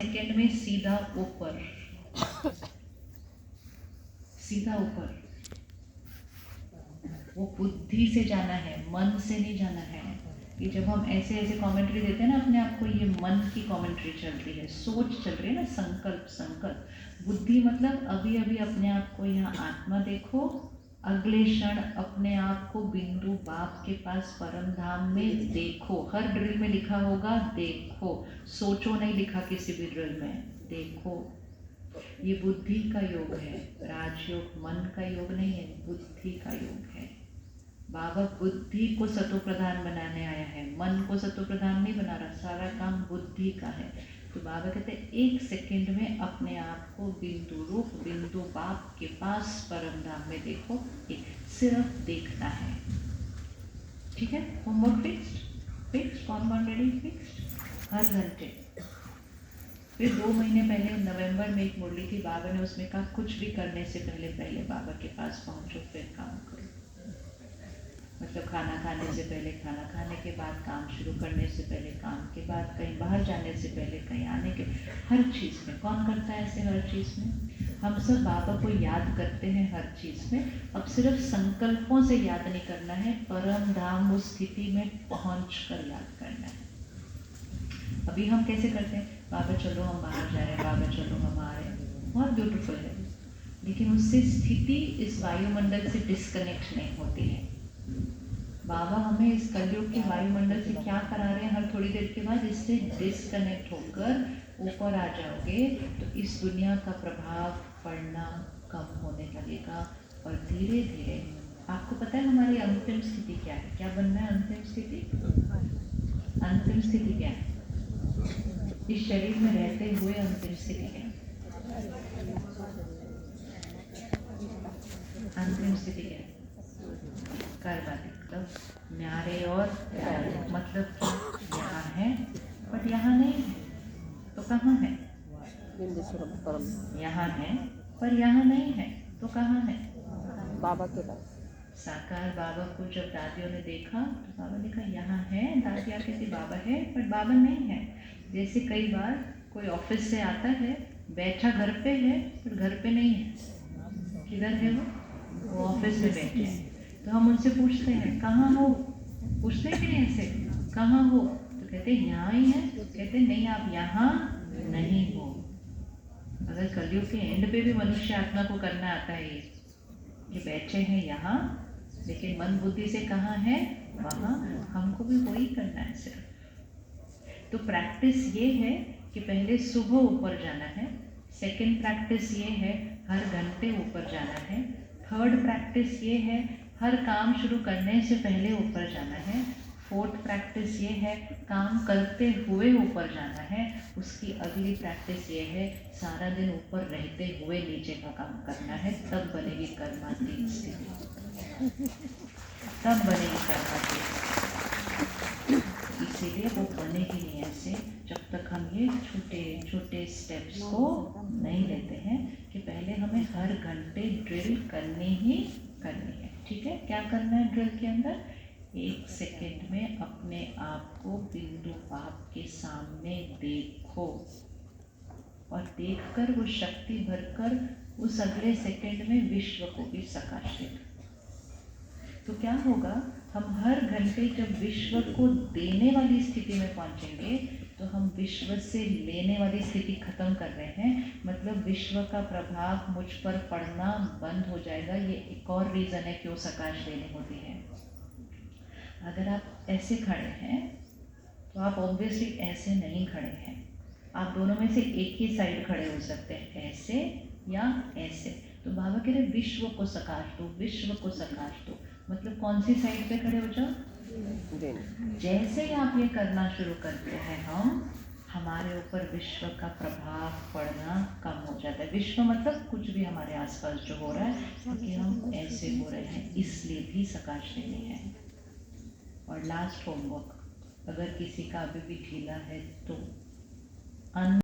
Second में सीधा ऊपर, सीधा ऊपर। वो बुद्धि से जाना है, मन से नहीं जाना है। कि जब हम ऐसे ऐसे कमेंट्री देते हैं ना अपने आप को, ये मन की कमेंट्री चल रही है, सोच चल रही है ना, संकल्प संकल्प। बुद्धि मतलब अभी अभी अपने आप को यहाँ आत्मा देखो, अगले क्षण अपने आप को बिंदु बाप के पास परम धाम में देखो। हर ड्रिल में लिखा होगा देखो, सोचो नहीं लिखा किसी भी ड्रिल में, देखो। ये बुद्धि का योग है, राजयोग मन का योग नहीं है, बुद्धि का योग है। बाबा बुद्धि को सतो प्रधान बनाने आया है, मन को सतो प्रधान नहीं बना रहा, सारा काम बुद्धि का है। तो बाबा कहते हैं 1 सेकंड में अपने आप को बिंदु रूप बिंदु बाप के पास परम धाम में देखो, सिर्फ देखना है। ठीक है, होमवर्क फिक्स्ड, कौन कौन रेडी फिक्स्ड, हर घंटे। फिर 2 महीने पहले नवंबर में एक मुरली थी, बाबा ने उसमें कहा कुछ भी करने से पहले बाबा के पास पहुंचो, फिर काम करो। मतलब खाना खाने से पहले, खाना खाने के बाद, काम शुरू करने से पहले, काम के बाद, कहीं बाहर जाने से पहले, कहीं आने के, हर चीज़ में। कौन करता है ऐसे हर चीज़ में? हम सब बाबा को याद करते हैं हर चीज़ में। अब सिर्फ संकल्पों से याद नहीं करना है, परम धाम उस स्थिति में पहुँच कर याद करना है। अभी हम कैसे करते हैं, बाबा चलो हम बाहर जा रहे हैं, बाबा चलो हम आ रहे हैं, बहुत ब्यूटीफुल है। लेकिन उससे स्थिति इस वायुमंडल से डिस्कनेक्ट नहीं होती है। बाबा हमें इस कलयुग के वायुमंडल से क्या करा रहे हैं, हर थोड़ी देर के बाद इससे डिस्कनेक्ट होकर ऊपर आ जाओगे तो इस दुनिया का प्रभाव पड़ना कम होने लगेगा। और धीरे धीरे आपको पता है हमारी अंतिम स्थिति क्या है, क्या बनना है अंतिम स्थिति? अंतिम स्थिति क्या है? इस शरीर में रहते हुए अंतिम स्थिति क्या है? अंतिम स्थिति क्या है? कर्मातीत, मतलब न्यारे और प्यारे। मतलब यहाँ है बट यहाँ नहीं है, तो कहाँ है? यहाँ है पर यहाँ नहीं है, तो कहाँ है? बाबा के पास। साकार बाबा को जब दादियों ने देखा तो बाबा ने कहा यहाँ है, दादिया कहती बाबा है पर बाबा नहीं है। जैसे कई बार कोई ऑफिस से आता है, बैठा घर पे है पर घर पे नहीं है, किधर है वो ऑफिस में बैठे हैं। तो हम उनसे पूछते हैं कहाँ हो, पूछते हैं कि नहीं ऐसे, कहाँ हो? तो कहते हैं यहाँ ही है। कहते नहीं आप यहाँ नहीं हो। अगर कलयुग के एंड पे भी मनुष्य आत्मा को करना आता है ये बैठे हैं यहाँ, लेकिन मन बुद्धि से कहाँ है? वहाँ। हमको भी वही करना है सिर्फ। तो प्रैक्टिस ये है कि पहले सुबह ऊपर जाना है, सेकंड प्रैक्टिस ये है हर घंटे ऊपर जाना है, थर्ड प्रैक्टिस ये है हर काम शुरू करने से पहले ऊपर जाना है, फोर्थ प्रैक्टिस ये है काम करते हुए ऊपर जाना है, उसकी अगली प्रैक्टिस ये है सारा दिन ऊपर रहते हुए नीचे का काम करना है, तब बनेगी कर्मातीत स्थिति, तब बनेगी कर्मातीत। इसीलिए वो बनेगी नहीं ऐसे जब तक हम ये छोटे छोटे स्टेप्स को नहीं लेते हैं कि पहले हमें हर घंटे ड्रिल करनी ही करनी है। ठीक है, क्या करना है ड्रिल के अंदर? 1 सेकंड में अपने आप को बिंदु बाप के सामने देखो और देखकर वो शक्ति भरकर उस अगले सेकंड में विश्व को भी सकाशित। तो क्या होगा, हम हर घंटे जब विश्व को देने वाली स्थिति में पहुंचेंगे तो हम विश्व से लेने वाली स्थिति खत्म कर रहे हैं। मतलब विश्व का प्रभाव मुझ पर पड़ना बंद हो जाएगा। ये एक और रीज़न है क्यों सकाश देनी होती है। अगर आप ऐसे खड़े हैं तो आप ऑब्वियसली ऐसे नहीं खड़े हैं, आप दोनों में से एक ही साइड खड़े हो सकते हैं, ऐसे या ऐसे। तो बाबा कह रहे विश्व को सकाश दो, विश्व को सकाश दो। मतलब कौन सी साइड पे खड़े हो जाओ? जैसे ही आप ये करना शुरू करते हैं हमारे ऊपर विश्व का प्रभाव पड़ना कम हो जाता है। विश्व मतलब कुछ भी हमारे आसपास जो हो रहा है, क्योंकि हम ऐसे हो रहे हैं, इसलिए भी सकाश देनी है। और लास्ट होमवर्क, अगर किसी का अभी भी ढीला है तो